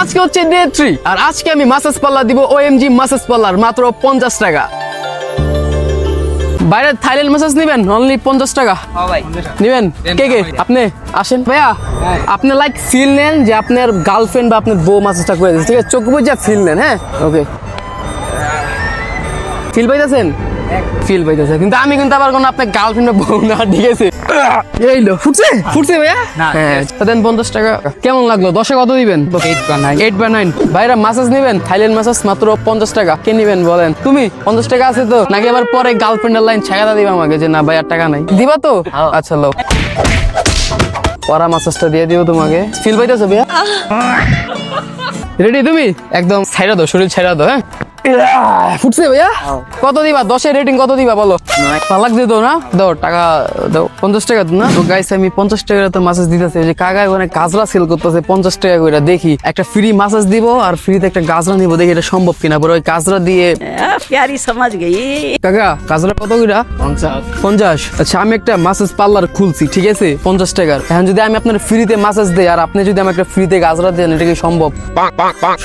আজকে হচ্ছে ডে 3 আর আজকে আমি মাসাজ পার্লার দিব OMG মাসাজ পার্লার মাত্র 50 টাকা। বাইরে থাইল্যান্ড মাসাজ নেবেন অনলি 50 টাকা নেবেন। কে কে আপনি আসেন ভাইয়া, আপনি লাইক ফিল নেন যে আপনার গার্লফ্রেন্ড বা আপনার বউ মাসাজটা করে দিচ্ছে, ঠিক আছে? চোখ বুঝে ফিল নেন। হ্যাঁ ওকে, ফিল পাইতেছেন? ফিল পাইতেছে, কিন্তু আমি কিন্তু আবার কোনো আপনার গার্লফ্রেন্ড বউ না, ঠিক আছে? এই লো ফুটছে ফুটছে ভাইয়া। হ্যাঁ দেন 50 টাকা। কেমন লাগলো? 10-এ কত দিবেন? 8/9। ভাইরা মাসাজ নেবেন থাইল্যান্ড মাসাজ মাত্র 50 টাকা। কে নেবেন বলেন? তুমি 50 টাকা আছে তো, নাকি আবার পরে গার্লফ্রেন্ডের লাইন ছেড়া দিবা আমাকে যে না ভাই আর টাকা নাই? দিবা তো? আচ্ছা লো, পরা মাসাজটা দিয়ে দিও তোমাকে। ফিল পাইতেছো ভাইয়া? রেডি তুমি? একদম ছাইড়া দাও, শরীর ছাইড়া দাও। হ্যাঁ ফুটছে ভাইয়া। কত দিবা? 10-এ রেটিং কত দিবা বলো? ভালো লাগছে তো না? দাও টাকা দাও। 50 টাকা না তো গাইস, আমি 50 টাকা তো মাসাজ দিতেছি। যে কাকায় মানে গাজরা সেল করতেছে 50 টাকা করে। দেখি একটা ফ্রি মাসাজ দিব আর ফ্রিতে একটা গাজরা নিব, দেখি এটা সম্ভব কিনা। পরে ওই গাজরা দিয়ে प्यारी समझ गई। কাকা গাজরা কত কইরা? 50। আচ্ছা আমি একটা মাসাজ পার্লার খুলছি, ঠিক আছে? 50 টাকার। এখন যদি আমি আপনার ফ্রিতে মাসাজ দেই আর আপনি যদি আমাকে ফ্রিতে গাজরা দেন, এটা কি সম্ভব?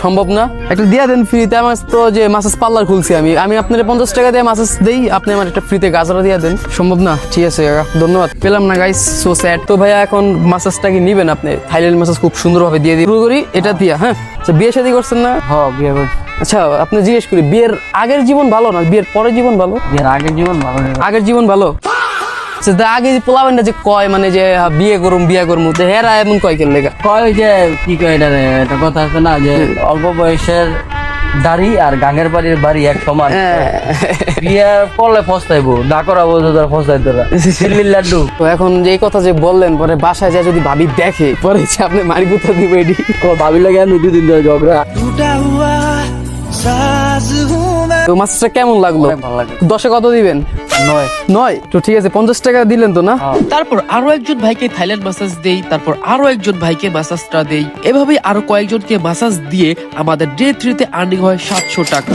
সম্ভব না? একটা দিয়া দেন ফ্রিতে। আমার তো যে মাসাজ পার্লার খুলছি আমি আপনার 50 টাকা দিয়ে মাসাজ দেই, আপনি আমার একটা ফ্রিতে গাজরা দিয়া দেন। সম্ভব না? ঠিক আছে কাকা, ধন্যবাদ। পেলাম না গাইস, সো স্যাড। তো ভাইয়া এখন মাসাজটা কি নিবেন আপনি? থাইল্যান্ড মাসাজ খুব সুন্দরভাবে দিয়ে দিই। শুরু করি এটা দিয়া। হ্যাঁ আচ্ছা, বিয়ে শাদী করছেন না? হ্যাঁ বিয়ে করছি। আচ্ছা আপনি জিজ্ঞেস করি, বিয়ের আগের জীবন ভালো না বিয়ের পরের জীবন ভালো? বিয়ের আগের জীবন ভালো নেই। আগের জীবন ভালো। আচ্ছা তা আগে পোলাবেন না যে কয় মানে যে বিয়ে করুম তো হেরা এমন কয় কেন লেখা? কয় যে কি কয় এটা রে, একটা কথা আছে না যে অল্প বয়সের দাড়ি আর গাঙ্গের বাড়ির বাড়ি এক সমান। বিয়ে করলে ফস্তাইবো, না করাবো তো তার ফস্তাইতো না। দিল্লির লাড্ডু। তো এখন যে এই কথা যে বললেন, পরে বাসায় যায় যদি ভাবি দেখে, পরে যে আপনি মারি পুতা দিব এটি। ভাবি লাগে আমি দুদিন ধরে ঝগড়া। তো মাছটা কেমন লাগলো? ভালো লাগে। 10-এ কত দিবেন? 9। তো ঠিক আছে 50 টাকা দিলেন তো না? তারপর আরো একজন ভাইকে থাইল্যান্ড মাসাজ দেই, তারপর আরো একজন ভাইকে মাসাজটা দেই। এভাবেই আরো কয়েকজনকে মাসাজ দিয়ে আমাদের ডে 3 তে আর্নিং হয় 700 টাকা।